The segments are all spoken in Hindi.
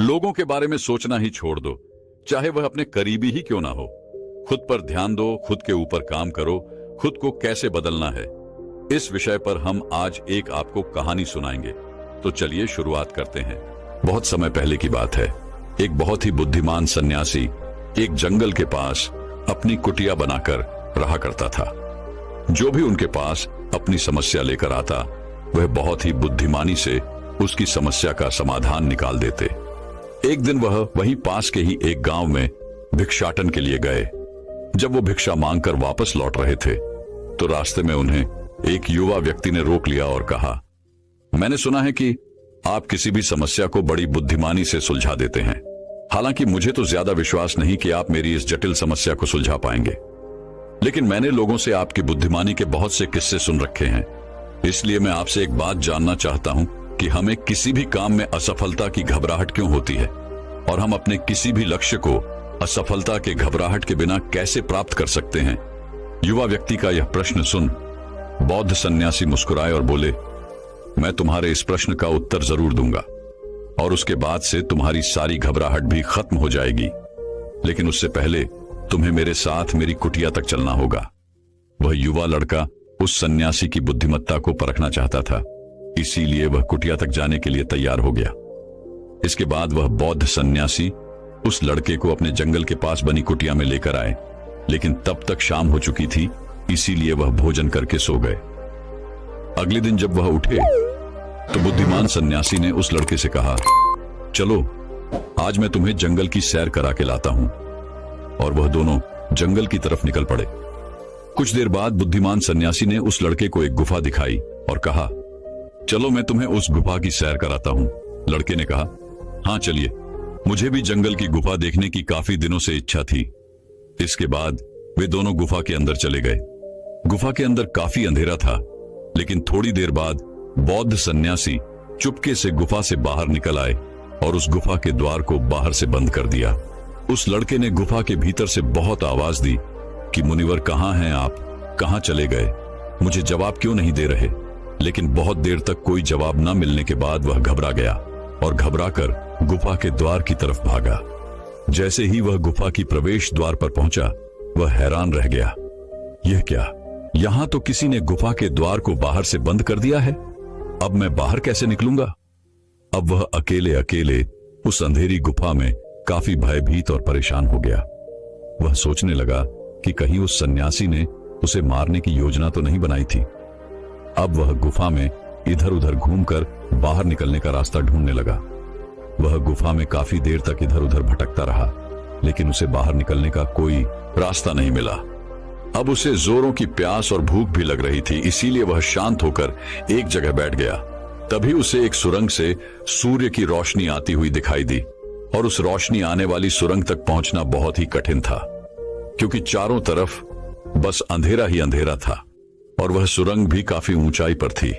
लोगों के बारे में सोचना ही छोड़ दो, चाहे वह अपने करीबी ही क्यों ना हो। खुद पर ध्यान दो, खुद के ऊपर काम करो, खुद को कैसे बदलना है, इस विषय पर हम आज एक आपको कहानी सुनाएंगे। तो चलिए शुरुआत करते हैं। बहुत समय पहले की बात है। एक बहुत ही बुद्धिमान सन्यासी एक जंगल के पास अपनी कुटिया बनाकर रहा करता था। जो भी उनके पास अपनी समस्या लेकर आता, वह बहुत ही बुद्धिमानी से उसकी समस्या का समाधान निकाल देते। एक दिन वह वहीं पास के ही एक गांव में भिक्षाटन के लिए गए। जब वो भिक्षा मांगकर वापस लौट रहे थे, तो रास्ते में उन्हें एक युवा व्यक्ति ने रोक लिया और कहा, मैंने सुना है कि आप किसी भी समस्या को बड़ी बुद्धिमानी से सुलझा देते हैं। हालांकि मुझे तो ज्यादा विश्वास नहीं कि आप मेरी इस जटिल समस्या को सुलझा पाएंगे, लेकिन मैंने लोगों से आपकी बुद्धिमानी के बहुत से किस्से सुन रखे हैं। इसलिए मैं आपसे एक बात जानना चाहता हूं कि हमें किसी भी काम में असफलता की घबराहट क्यों होती है, और हम अपने किसी भी लक्ष्य को असफलता के घबराहट के बिना कैसे प्राप्त कर सकते हैं। युवा व्यक्ति का यह प्रश्न सुन बौद्ध सन्यासी मुस्कुराए और बोले, मैं तुम्हारे इस प्रश्न का उत्तर जरूर दूंगा, और उसके बाद से तुम्हारी सारी घबराहट भी खत्म हो जाएगी। लेकिन उससे पहले तुम्हें मेरे साथ मेरी कुटिया तक चलना होगा। वह युवा लड़का उस सन्यासी की बुद्धिमत्ता को परखना चाहता था, इसीलिए वह कुटिया तक जाने के लिए तैयार हो गया। इसके बाद वह बौद्ध सन्यासी उस लड़के को अपने जंगल के पास बनी कुटिया में लेकर आए, लेकिन तब तक शाम हो चुकी थी, इसीलिए वह भोजन करके सो गए। अगले दिन जब वह उठे, तो बुद्धिमान सन्यासी ने उस लड़के से कहा, चलो आज मैं तुम्हें जंगल की सैर करा के लाता हूं। और वह दोनों जंगल की तरफ निकल पड़े। कुछ देर बाद बुद्धिमान सन्यासी ने उस लड़के को एक गुफा दिखाई और कहा, चलो मैं तुम्हें उस गुफा की सैर कराता हूं। लड़के ने कहा, हाँ चलिए, मुझे भी जंगल की गुफा देखने की काफी दिनों से इच्छा थी। इसके बाद वे दोनों गुफा के अंदर चले गए। गुफा के अंदर काफी अंधेरा था, लेकिन थोड़ी देर बाद बौद्ध सन्यासी चुपके से गुफा से बाहर निकल आए और उस गुफा के द्वार को बाहर से बंद कर दिया। उस लड़के ने गुफा के भीतर से बहुत आवाज दी कि मुनिवर कहां हैं आप, कहां चले गए, मुझे जवाब क्यों नहीं दे रहे। लेकिन बहुत देर तक कोई जवाब न मिलने के बाद वह घबरा गया और घबराकर गुफा के द्वार की तरफ भागा। जैसे ही वह गुफा की प्रवेश द्वार पर पहुंचा, वह हैरान रह गया। यह क्या, यहां तो किसी ने गुफा के द्वार को बाहर से बंद कर दिया है। अब मैं बाहर कैसे निकलूंगा। अब वह अकेले अकेले उस अंधेरी गुफा में काफी भयभीत और परेशान हो गया। वह सोचने लगा कि कहीं उस सन्यासी ने उसे मारने की योजना तो नहीं बनाई थी। अब वह गुफा में इधर उधर घूमकर बाहर निकलने का रास्ता ढूंढने लगा। वह गुफा में काफी देर तक इधर उधर भटकता रहा, लेकिन उसे बाहर निकलने का कोई रास्ता नहीं मिला। अब उसे जोरों की प्यास और भूख भी लग रही थी, इसीलिए वह शांत होकर एक जगह बैठ गया। तभी उसे एक सुरंग से सूर्य की रोशनी आती हुई दिखाई दी, और उस रोशनी आने वाली सुरंग तक पहुंचना बहुत ही कठिन था, क्योंकि चारों तरफ बस अंधेरा ही अंधेरा था, और वह सुरंग भी काफी ऊंचाई पर थी।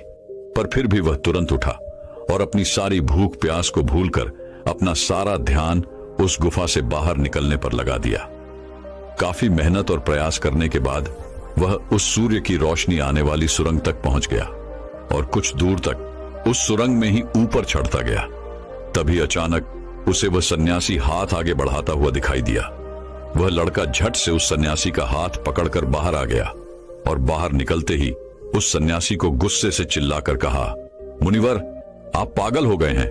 पर फिर भी वह तुरंत उठा और अपनी सारी भूख प्यास को भूलकर अपना सारा ध्यान उस गुफा से बाहर निकलने पर लगा दिया। काफी मेहनत और प्रयास करने के बाद वह उस सूर्य की रोशनी आने वाली सुरंग तक पहुंच गया, और कुछ दूर तक उस सुरंग में ही ऊपर चढ़ता गया। तभी अचानक उसे वह सन्यासी हाथ आगे बढ़ाता हुआ दिखाई दिया। वह लड़का झट से उस सन्यासी का हाथ पकड़कर बाहर आ गया, और बाहर निकलते ही उस सन्यासी को गुस्से से चिल्लाकर कहा, मुनिवर आप पागल हो गए हैं।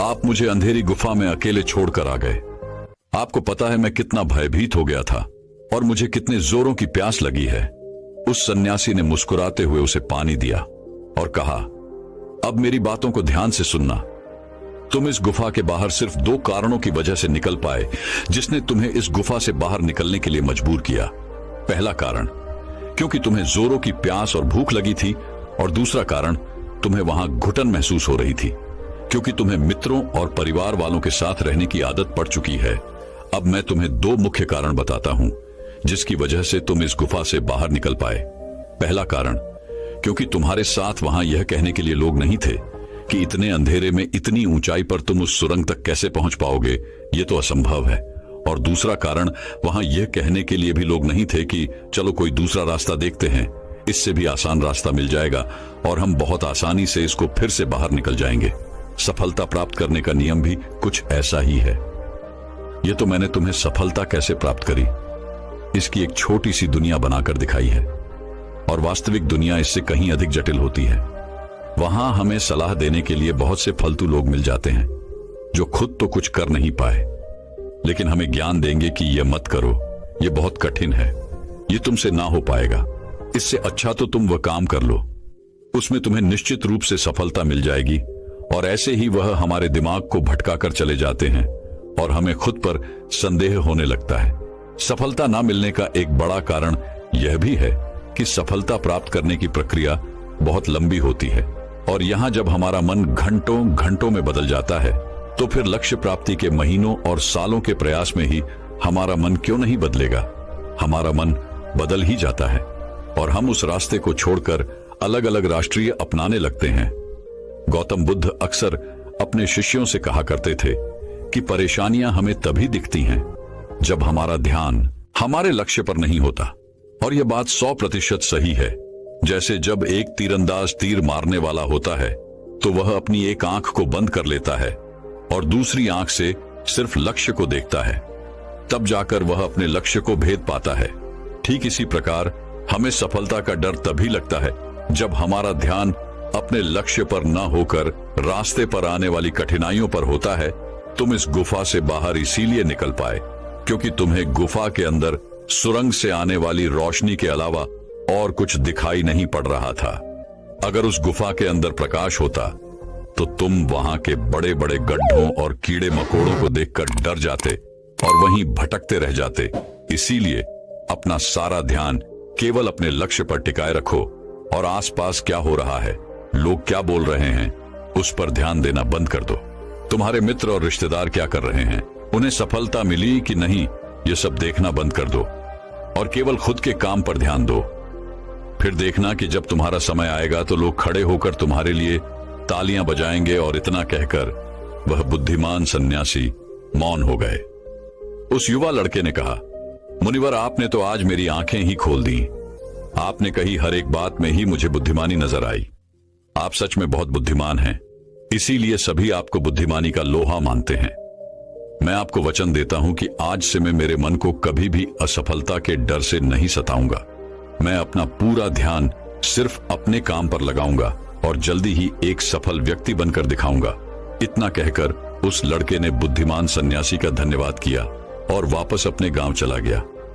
आप मुझे अंधेरी गुफा में अकेले छोड़कर आ गए। आपको पता है मैं कितना भयभीत हो गया था और मुझे कितने जोरों की प्यास लगी है। उस सन्यासी ने मुस्कुराते हुए उसे पानी दिया और कहा, अब मेरी बातों को ध्यान से सुनना। तुम इस गुफा के बाहर सिर्फ 2 कारणों की वजह से निकल पाए, जिसने तुम्हें इस गुफा से बाहर निकलने के लिए मजबूर किया। पहला कारण, क्योंकि तुम्हें जोरों की प्यास और भूख लगी थी, और दूसरा कारण, तुम्हें वहां घुटन महसूस हो रही थी, क्योंकि तुम्हें मित्रों और परिवार वालों के साथ रहने की आदत पड़ चुकी है। अब मैं तुम्हें 2 मुख्य कारण बताता हूं, जिसकी वजह से तुम इस गुफा से बाहर निकल पाए। पहला कारण, क्योंकि तुम्हारे साथ वहां यह कहने के लिए लोग नहीं थे कि इतने अंधेरे में इतनी ऊंचाई पर तुम उस सुरंग तक कैसे पहुंच पाओगे, ये तो असंभव है। और दूसरा कारण, वहां यह कहने के लिए भी लोग नहीं थे कि चलो कोई दूसरा रास्ता देखते हैं, इससे भी आसान रास्ता मिल जाएगा और हम बहुत आसानी से इसको फिर से बाहर निकल जाएंगे। सफलता प्राप्त करने का नियम भी कुछ ऐसा ही है। ये तो मैंने तुम्हें सफलता कैसे प्राप्त करी इसकी एक छोटी सी दुनिया बनाकर दिखाई है, और वास्तविक दुनिया इससे कहीं अधिक जटिल होती है। वहां हमें सलाह देने के लिए बहुत से फालतू लोग मिल जाते हैं जो खुद तो कुछ कर नहीं पाए, लेकिन हमें ज्ञान देंगे कि यह मत करो, यह बहुत कठिन है, यह तुमसे ना हो पाएगा, इससे अच्छा तो तुम वह काम कर लो, उसमें तुम्हें निश्चित रूप से सफलता मिल जाएगी। और ऐसे ही वह हमारे दिमाग को भटका कर चले जाते हैं और हमें खुद पर संदेह होने लगता है। सफलता ना मिलने का एक बड़ा कारण यह भी है कि सफलता प्राप्त करने की प्रक्रिया बहुत लंबी होती है, और यहां जब हमारा मन घंटों घंटों में बदल जाता है तो फिर लक्ष्य प्राप्ति के महीनों और सालों के प्रयास में ही हमारा मन क्यों नहीं बदलेगा। हमारा मन बदल ही जाता है और हम उस रास्ते को छोड़कर अलग अलग राष्ट्रीय अपनाने लगते हैं। गौतम बुद्ध अक्सर अपने शिष्यों से कहा करते थे कि परेशानियां हमें तभी दिखती हैं जब हमारा ध्यान हमारे लक्ष्य पर नहीं होता। और यह बात 100% सही है। जैसे जब एक तीरंदाज तीर मारने वाला होता है तो वह अपनी एक आंख को बंद कर लेता है और दूसरी आंख से सिर्फ लक्ष्य को देखता है, तब जाकर वह अपने लक्ष्य को भेद पाता है। ठीक इसी प्रकार हमें सफलता का डर तभी लगता है जब हमारा ध्यान अपने लक्ष्य पर न होकर रास्ते पर आने वाली कठिनाइयों पर होता है। तुम इस गुफा से बाहर इसीलिए निकल पाए क्योंकि तुम्हें गुफा के अंदर सुरंग से आने वाली रोशनी के अलावा और कुछ दिखाई नहीं पड़ रहा था। अगर उस गुफा के अंदर प्रकाश होता तो तुम वहां के बड़े बड़े गड्ढों और कीड़े मकोड़ों को देखकर डर जाते और वहीं भटकते रह जाते। इसीलिए अपना सारा ध्यान केवल अपने लक्ष्य पर टिकाए रखो और आसपास क्या हो रहा है, लोग क्या बोल रहे हैं, उस पर ध्यान देना बंद कर दो। तुम्हारे मित्र और रिश्तेदार क्या कर रहे हैं, उन्हें सफलता मिली कि नहीं, ये सब देखना बंद कर दो और केवल खुद के काम पर ध्यान दो। फिर देखना कि जब तुम्हारा समय आएगा तो लोग खड़े होकर तुम्हारे लिए तालियां बजाएंगे। और इतना कहकर वह बुद्धिमान सन्यासी मौन हो गए। उस युवा लड़के ने कहा, मुनिवर, आपने तो आज मेरी आंखें ही खोल दी। आपने कही हर एक बात में ही मुझे बुद्धिमानी नजर आई। आप सच में बहुत बुद्धिमान हैं, इसीलिए सभी आपको बुद्धिमानी का लोहा मानते हैं। मैं आपको वचन देता हूं कि आज से मैं मेरे मन को कभी भी असफलता के डर से नहीं सताऊंगा। मैं अपना पूरा ध्यान सिर्फ अपने काम पर लगाऊंगा और जल्दी ही एक सफल व्यक्ति बनकर दिखाऊंगा। इतना कहकर उस लड़के ने बुद्धिमान सन्यासी का धन्यवाद किया और वापस अपने गांव चला गया।